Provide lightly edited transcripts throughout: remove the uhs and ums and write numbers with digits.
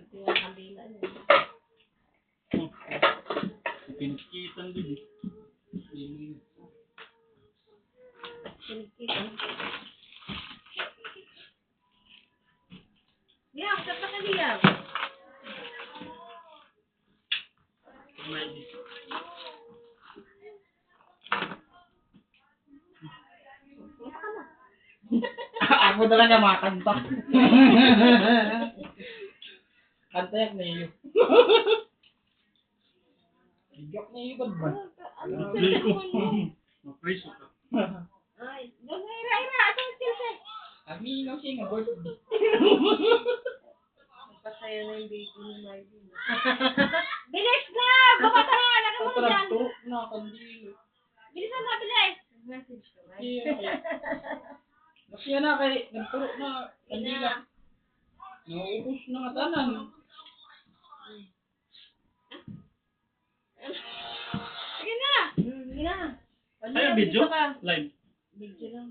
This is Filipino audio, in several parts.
Tingnan kabila niya. Pinikitan din eh. Pinikitan. Liam, kata ka Liam. Ako talaga makanta. Kanta yak na iyo. Bigyak na iyo ba ba? Play ko. Mapriso ka. Ay, ira. Ito ang silse. Kami ikaw siya nga birthday. Magpasaya na yung baby ni Marvin. Bilis na! Bumata na! Lagay mo na dyan! Ito, nakakandilo. Bilisan na, bilis! Message ko ba? Masya na kay, nagturo na, kandila. Nauubos na nga tanan. Sige na! Sige na! Ay, video? Live. Video lang.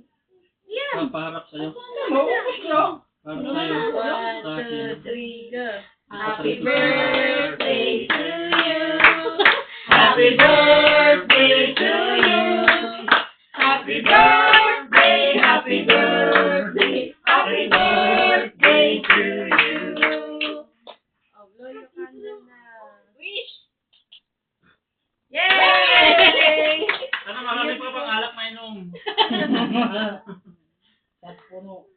Yan! Paharap sa'yo. Nauubos na. Paharap sa'yo. 1, 2, 3, go! Happy birthday to you! Happy birthday to you! Happy birthday! Happy birthday! Happy birthday to you! Oh, blow your candle na. Wish! Yay! Sana marami pa pang alak mainom. At puno.